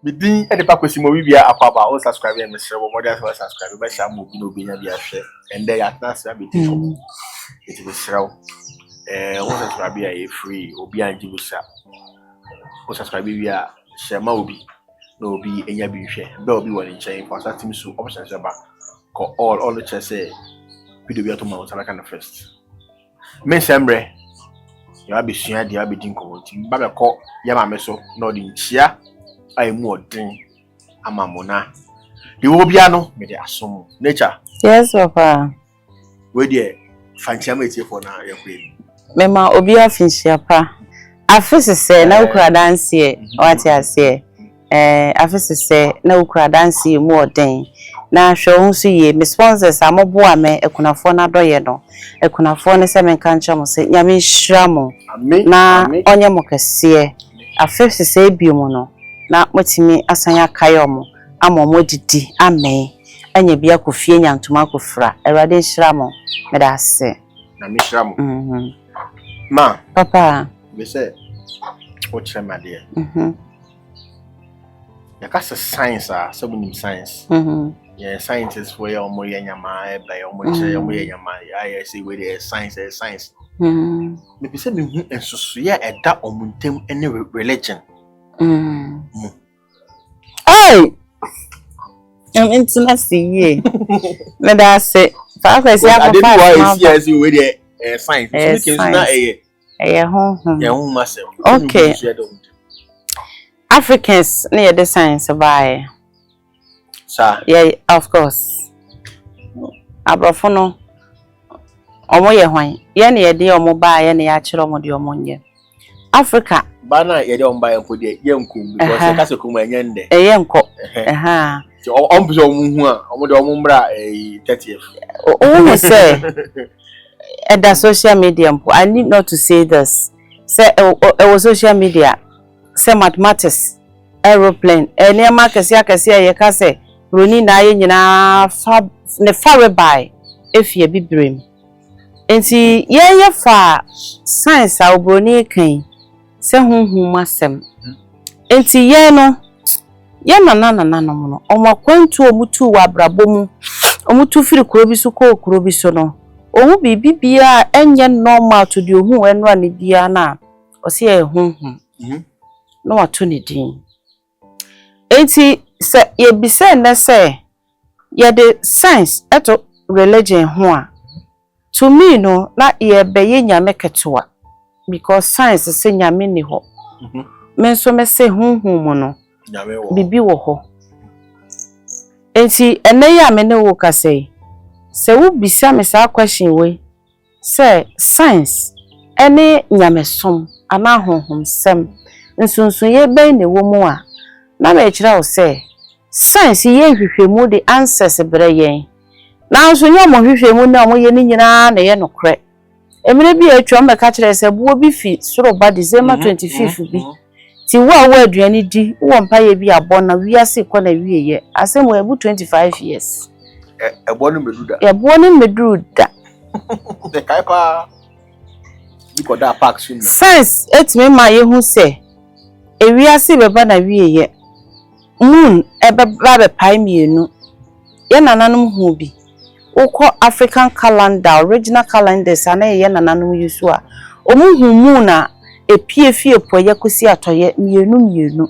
Bidin e de pa kwesi mo bibia akwaba o subscribe and share mo modern subscribe be sha mo bi no bi nya bia share and there ya na say be team it be share o subscribe ya free obi anji bu sha o subscribe bia share ma obi no obi enya bi hwe be obi won chain for that team so option say ba ko all the chance say video bi atoma o tala kan first men sembre ya be sua dia be din ko ti ba be ko ya ma me so no di nchia I more drink amamona. The Obiano made a sum. Nature. Yes, Papa. Where dear, fancy for now, your queen. Mema Obia Finchiapa. I first say, no crowd dance here. What I say. I first say, no crowd dance here more than. Now, show see me sponsors. I'm a boy, me, a conafona doyeno. A conafona seven cancha must say, Yami Shramo. Na on your mocassie. I first say, Biomono. Na motimi asanya kayomo amomo didi amen anya bia kofie nyantuma kofra erade nhyiramo meda ase na mishramo ma papa we say o chemade ya kasa science sabunim science yeah scientists for your mo yanyama e ba your mo che your mo yanyama I say we the science me be say me hu ensoso ya eda omuntem ene religion. Hey, I'm intimacy. Let us say, I didn't want to with the science. Okay. Africans near the science by. Sir, yeah, of course. Abrafono. Omo ye hwan. Ye na ye de omo ba ye na ya kire omo de omo nye. Africa bana ye de omba enko de yenkum because e kase kuma enyende yenko so ombuso omu hu a omo de omo mbra 30th o say at the social media I need not to say this say it was social media say mathematics aeroplane ene ma kase ye ka say roni na ye nyina fa ne far by if ye bibrem enti ye fa science a obroni kan se hunhum asem enti ye no ye na no omo kwantu omutu wa abrabom omutu firi kuro bi so ko kuro bi so no ohu bibia enye normal to de ohu enra ne bia na o se ye hunhum no wato ne din enti se ye bi se na se ye de science eto religion ho a to me no na ye be ye nyame ketewa because science say nyame ni ho men so me say hunhum no bibi wo ho enti ene ya me ne wo ka say se wo bisa me sa question we say science ene nyame som ana honhom sem nsunsun ye ben ne wo mu a na me kira wo say science ye hwehwemu de answers bre yen na nso nyamo hwehwemu na mo ye ni nyina na ye nokre emire bi atwa mbeka kire se buo bi fi soro ba December 25th bi ti wo aduani di wo mpa ye bi abona wiase ko na wieye asem wo ebu 25 years ebo no meduda ebo no meduda the kaipa biko da park soon science etime ma ye hu se ewiase beba na wieye moon ebeba be pai mienu ye nananom hu bi Oko African calendar, original calendars, and a yen and unusual. Omuhumuna, a pie po yakusi atoye, mienu.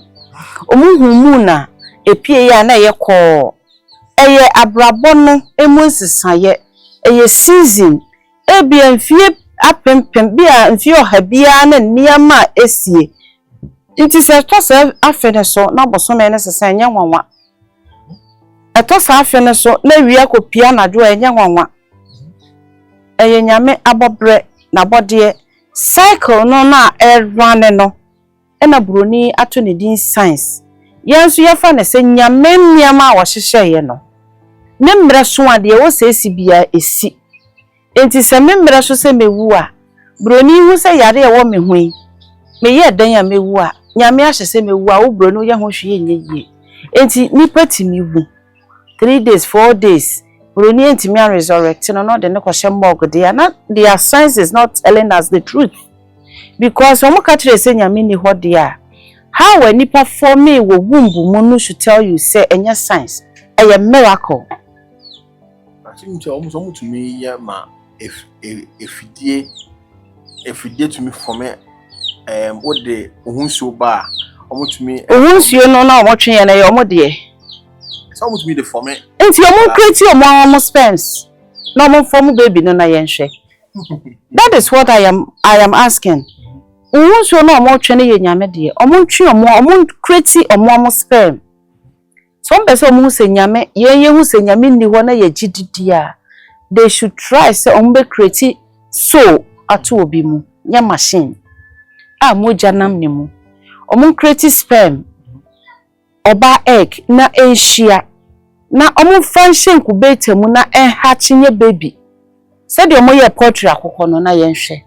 Omuhumuna, a pie na ye call. Eye abrabono, a monsis saye, a season, a be and fear apem pembia and fear habian and niama esie. It is a toss of affeneso, not so many as a young one. Etosa afene so na wi akopia na do enya nwanwa nyame abobre na bode cycle no na run no na broni ato ne din science yenso yefa na se nyame niama wo hyehye no ne mre so ade wo se esibia esi enti se me mre so se mewu a broni hu se yare wo me hui me ye dan ya mewu a nyame ahye se mewu a wo broni ye ho hwe ye enti nipa timi wu 3 days 4 days broni entimi resurrect no de ne kwhye mbog de na their science is not telling us the truth because when we catch say nyame ni ho de a How a nipa for me wo womb mu should tell you say enya science a miracle. I think almost to me yeah ma if you did to me for me what the so bar almost to me once you know now watching and your mother. It's almost me the for me. It's your mom create your mom spends. No more form baby no na yenhwe. That is what I am asking. Once you know more training ye nyame de, omo twi omo create omo sperm. Some person who say nyame, ye who say nyame ni ho na ye gididi a, they should try say omo be create so atu obi mu, nya machine. A moja nam ni mu. Omo create sperm. Oba egg na enhia. Na omo function incubate mu na hatch nye baby. Said omo ye poultry akoko no na yenhwe.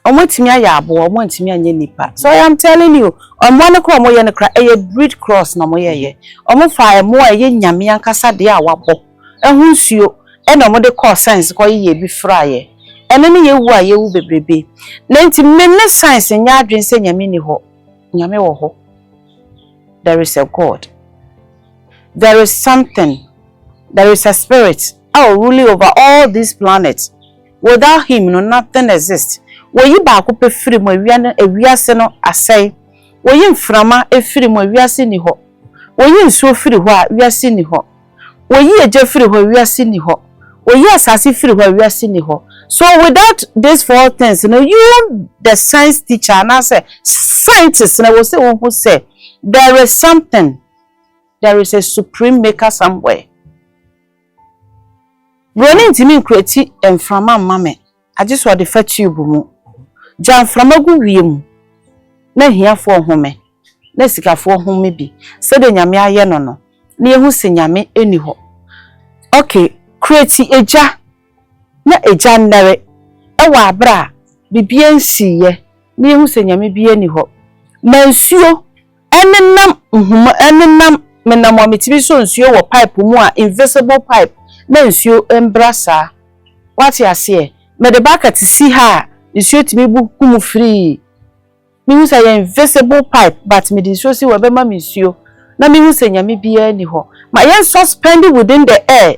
Omo timi aya abo, omo ntimi anye nipa. So I am telling you, omo ne ko omo ye ne kra e breed cross na omo ye. Omo fa emo ye nyame ankasa de a wabo. Ehun nsuo e na omo de call science ko ye bi fra ye. Ene ne ye wu a ye wu bebrebe. Na nti menne science nya adwen se nyame ni ho. Nyame wo ho. There is a God. There is something. There is a spirit ruling over all these planets. Without him, no nothing exists. Wo yi ba ko pe firi mo ewiase no asai. Wo yi mframa efiri mo ewiase ni ho. Wo yi nsuo firi ho a ewiase ni ho. Wo yi eje firi ho ewiase ni ho. Wo yi asase firi ho ewiase ni ho. So without these four things, you the science teacher and I say scientists and I will say who say there is something. There is a supreme maker somewhere. Running to me create and from my mammy. I just want to fetch you bumu. Jan from a good room. Na here for home. Na sika for home maybe. Said the nyamia yenono. Near who say nyame anyhow. Okay, create eja. Na eja nere. Ewa bra. Bibien siye. Near who say nyame be anyhow. Monsieur. Enenam menamo mitimi so nsuo wo pipe mu a invisible pipe na nsuo embrasa what you say me the bucket see ha nsuo timi bu kumu free mi hu say invisible pipe but me the so see we be ma nsuo na mi hu say nyame bia ni ho ma yen suspend within the air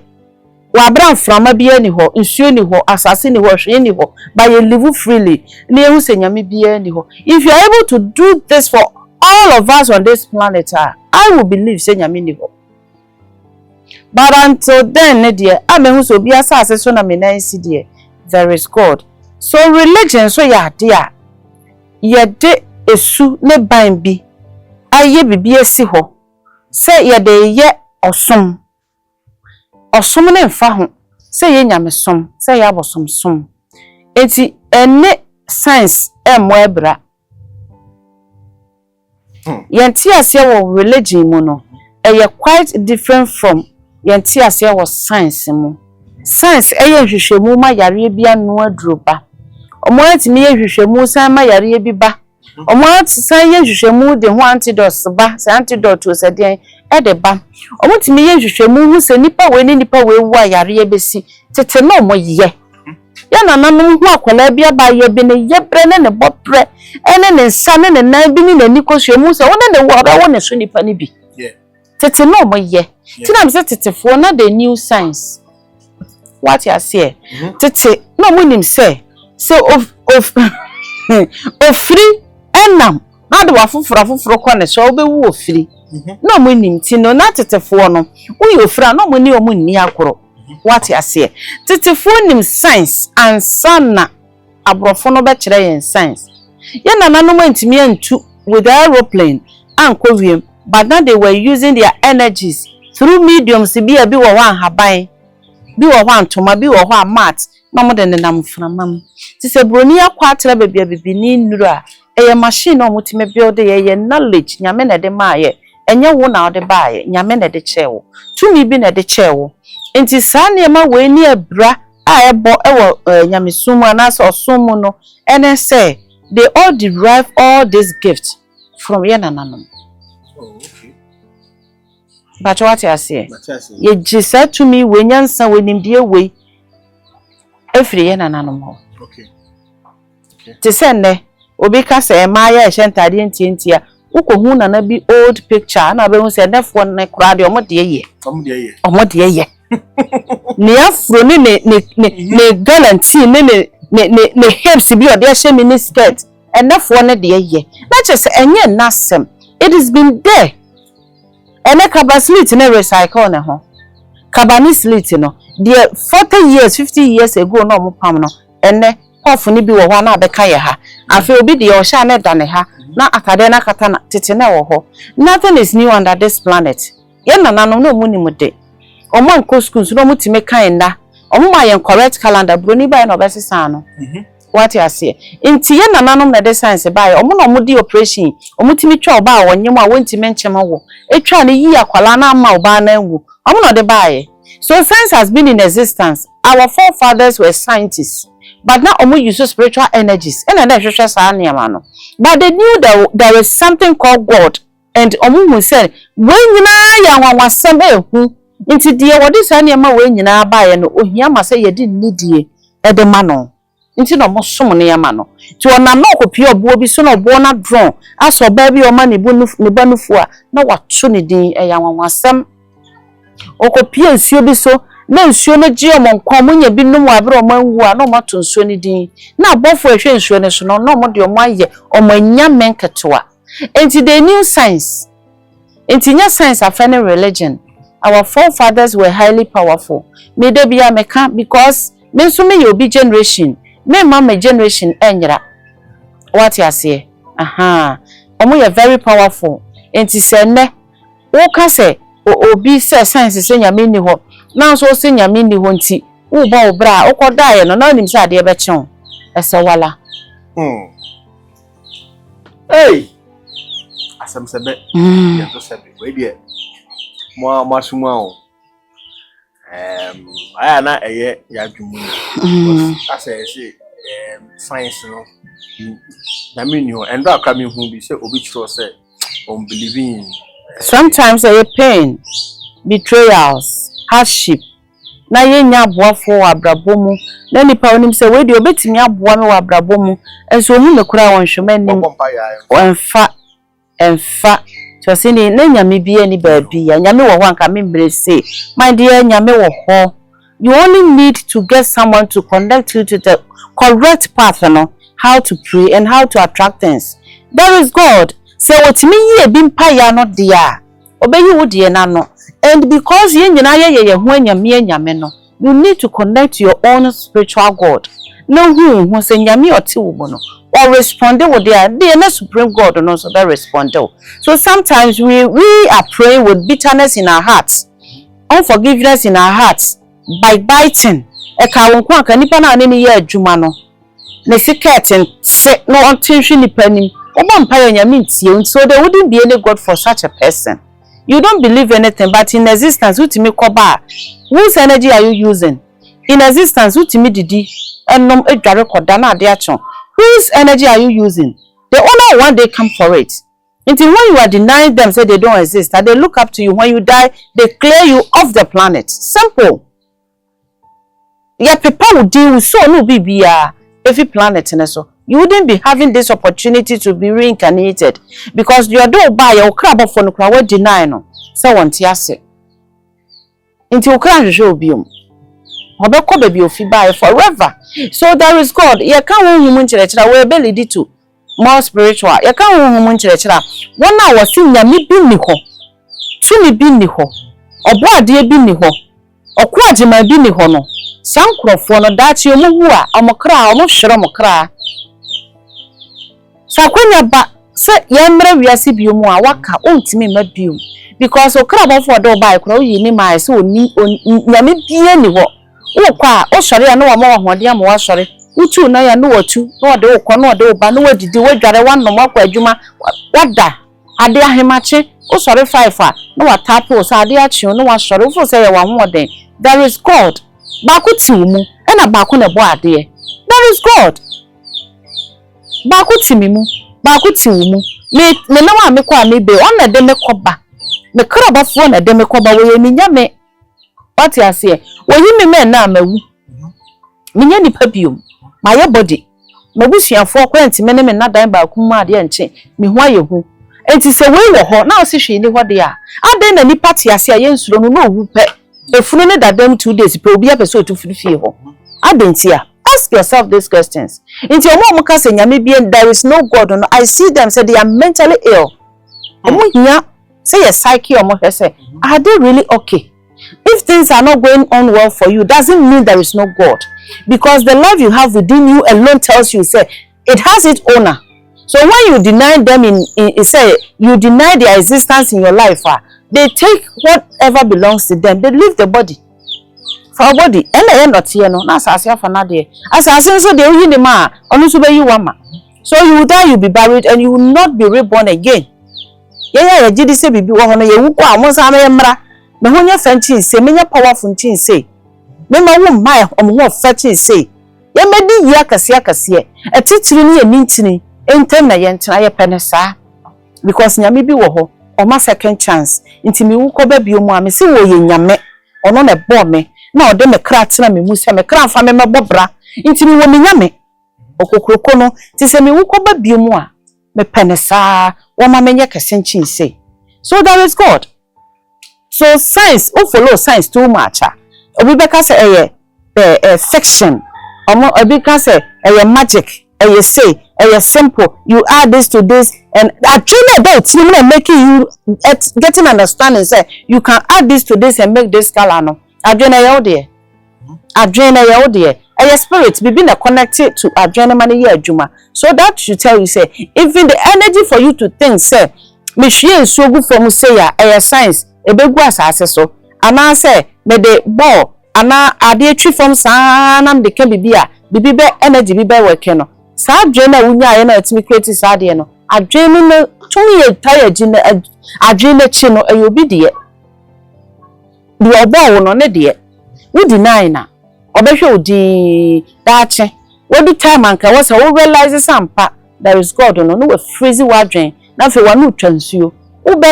wa bran frama bia ni ho nsuo ni ho asase ni ho hwe ni ho but you live freely na hu say nyame bia ni ho if you are able to do this for all of us on this planet, I will believe say nyame ni ho. But until then, dear, I mean who so be asase so na me na nsi dear, there is God. So religion so ya dear. Ye de esu ne ban bi. Aye bibi esi ho. Say ye de ye osom. Osom ne mfa ho. Say ye nyame som, say ye abosom som. Enti ene science emo ebra. Yanti ase wo religion mu no quite different from yanti ase wo science mu. Science hwehwemu ma yare bi anu adroba. Omo atimi hwehwemu san ma yare bi ba. Omo atsan hwehwemu de ho antidote ba, say antidote o seden e de ba. Omo timi hwehwemu hu se nipa we ni nipa we wu yare besi. Tete no mo ye. Ya na nanom hu akwala bia ba ye bi ne yebre ne bopre ene ne nsa ne nan bi ni nani kosuemu se wona ne wora wona so nipa ne bi tete no mo ye tina me se tetefo na the new science what you say tete no mo nim say of free enam na de wafoforo kwa ne so obewu ofiri no mo nim ti no na tetefo no wo ofira no mo ni o mo ni akoro what you say tetefo nim science and sana abrofo no be kire yen science ye na nanom antimi antu with the aeroplane anko wiem but now they were using their energies through mediums bi wo wan haban bi wo wan toma bi wo wan mat no mo de nam framam ti se broni akwa atra bebi ni nuru a eye machine no mutime build ye knowledge nyame na de maaye enye wo na de baaye nyame na de chewo tumi bi na de chewo enti sane ma we ni abra a ebo ewo nyamesumu anasa osumu no ene say they all derive all these gifts from Yananam. Oh, okay. But what you say? You just said to me when you answer when him dear way every Yananam. Okay. To send obi ka say ma ya ehentade ntientia ukohu na bi old picture na be hu say defo ne kura de omode ye ne afro ne guarantee ne hips bi ode hye mini skirt defo ne de ye na chese enye nasem it has been there ene kabaslit ne recycle ne ho kabani slit no there 40 years 50 years ago no mo pam no ene off ni bi wo ho na abeka ye ha afi obi de o sha ne da ne ha na akade na kata na tete na wo ho nothing is new under this planet ye nananom no mu ni mu de omo nko schools no mu time kan nda omo ma ye correct calendar broni ba na obesesa no what you say inti ye nananom na de science ba ye omo no mu di operation omo timi twa oba wonyem a wontime nchema wo etwa ne yi akwala na ama oba na nwu omo no de ba ye. So science has been in existence. Our forefathers were scientists, but now omo use spiritual energies and then but they knew that there is something called God, and omo who said when nyina ya wanwasem ehu nti die wodi sa niam we nyina ba ye no ohia ma say ye di nidie e de ma no nti no mo som ne yama no ti ona no kopie obo bi so no obo na drone aso ba bi o ma ne banufu a na wato ne din e ya wanwasem okopie nsuo bi so na nsuo no gie omonkwa munya bi num abere omanwu a no mato nsuo ne din na abofo ehwe nsuo ne so no mo de omaye omanya menketewa enti the new science enti nya science afene religion. Our forefathers were highly powerful. Me de bia meka because me so me obi generation me mama generation enyira what you say omo ye very powerful enti se ne wo ka se obi se science se nyame ni ho na so se nyame ni ho nti wo ba obra okoda ye no na nim se ade be chen ese wala hey asem sebe ye to sebe we die mo masuma o aya na eye ya dwumu ase science no nyame ni ho endo aka me hu bi se obi chiro se on believing sometimes a pain, betrayals, hardship. Na ye nya boafo abrabomu. Na nipa onim se we de obetimi aboa me wa abrabomu. Enso hu me kura wonhwema nim. Enfa. So say ni na nyame bia ni baabi ya. Nyame wo ho anka me mbre say. My dear nyame wo ho. You only need to get someone to connect you to the correct path, how to pray and how to attract things. There is God. Say what me ye bi mpa ya no dia obeyi wo die na no and because ye nyina ye hu anyame no you need to connect to your own spiritual God no hu say nyame oti wo no or respond wo dia the na supreme God no so that respond. So sometimes we are praying with bitterness in our hearts, unforgiveness in our hearts, by biting e ka won kwa ka nipa na ne ye adwuma no ne siketin se no ontinhwe nipa nim. So there wouldn't be any God for such a person. You don't believe anything, but in existence, whose energy are you using? In existence, whose energy are you using? The only one they come for it. Until when you are denying them, say they don't exist, and they look up to you. When you die, they clear you off the planet. Simple. Yeah, people will deal with so no BBR every planet and so. You wouldn't be having this opportunity to be reincarnated because you don't buy your crab of no crowd deny no. So one tiase. Into your crown show be Obeko baby of buy forever. So there is God. You can't human church we belly to more spiritual. You can't human church. 1 hour sing ya mi bi ni ho. Tu mi bi ni ho. Obo ade bi ni ho. Okwa agema bi ni ho no. Sankrofo no dachi omu wu a omokra omo hwere omokra. Sakwenya ba se yemre wiase biomu a waka ontimi ma biom because okra for do buy kro yi ni mai se oni nyame bie ni ho wo kwa o sori ya no wa ma hode am wa sori utu na ya no watu no de wo ko no de wo ba no wadidi wadware wannom akwa adwuma wada ade ahemache o sori 5 a no wa tapo so ade achi no wa sori wo se ya wa hode. There is God. Baku ti mu e na baku na bo ade. There is God. Baku ti mi mu baku ti mu me na wa me kwa me be on na de me koba me kra ba fo na de me koba wo ye mi nyame what you say wo yi me na mawu me nya nipa biom my body mabusuafo kwenti me ne me nadan ba kuma de enche me ho ayehu enti se we wo ho na o se hwe ni ho de a aden na nipa te ase a yensuro no na owu pe efunu ne dadam 2 days pe obi apese otu fie ho aden ti a ask yourself these questions into omo ka se nyame bi there is no God no I see them say they are mentally ill omo hia say your psyche omo say are they really okay? If things are not going on well for you, doesn't mean there is no God. Because the love you have within you alone tells you, say, it has its owner. So when you deny them say, you deny their existence in your life, they take whatever belongs to them. They leave the body. For a body, and not here, no, that's as for not there. As I say, they will the man, only to be you one man. So you will die, you'll be buried, and you will not be reborn again. Yeah, did you say, be one of you, me ho nya fantin say me nya powerful tin say me ma wo mai omo fatin say ye medi yi akase etitiri ni enintini entem na ye ntena ye pene saa because nyame bi wo ho o ma second chance nti me wo ko ba bi omu a me se wo ye nyame ono na bo me na o de me kra tena me mu se me kra fa me mebobra nti me wo me nyame okokroko no ti se me wo ko ba bi omu a me pene saa wo ma me nya kase nchin say so there is God. So science, follow science too much. Obi beka say fiction. Obi beka say magic. Say simple. You add this to this, and actually that making you getting understanding. Say you can add this to this and make this color. No, adrenaline there. Adrenaline there. Your spirit be being connected to adrenaline here, Juma. So that should tell you say even the energy for you to think say me share so good for me say science. Ebegu asase so ana say me de ball ana ade twi from sanam de ka bibia bibi be energy bi be work no sa adwe na wunya ye na atimi create sa ade no adwe no tumi ye tire gi na adwe na chi no e obi de obo wo no ne de we deny na obehwe odi daache we do time anka we say we realize sampa there is God no we freeze wadwen na fe wa no twansuo Ube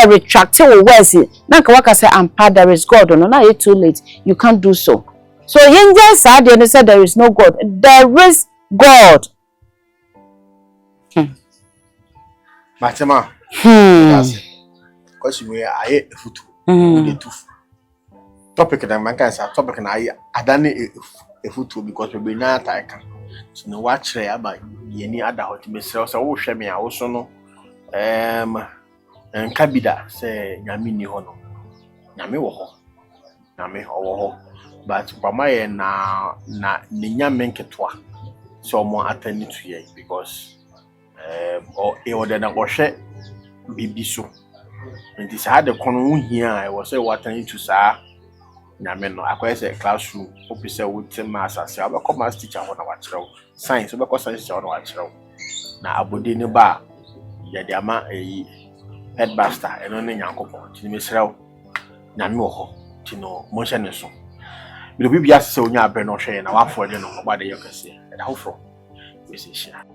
retract your words. Now say there is God. No, now it's too late. You can't do so. So Yenja said and said there is no God. There is God. Matema. Because we are a foot. Topic that man can say topic and I done a foot because we be not I can. So no watch there by any other hot myself. So share me also no. Kabida say nyame ni ho no nyame wo ho nyame owo ho but kwamaye na nyame nketwa so mo attend to ye because or e order na ohwe bibi so nti sa de kono hu hia e wo say what attend to sa nyame no akwai say classroom opise wo tema asase abekọ math teacher ho na wa kire science obekọ science teacher ho na wa kire na abode ne ba yade ama headmaster eno ne nyankopon ti me srew nyame wo ho ti no mo hye ne so bi bia se onya abre no hwe na wa afọ de no ba de yakase da hofro we se hia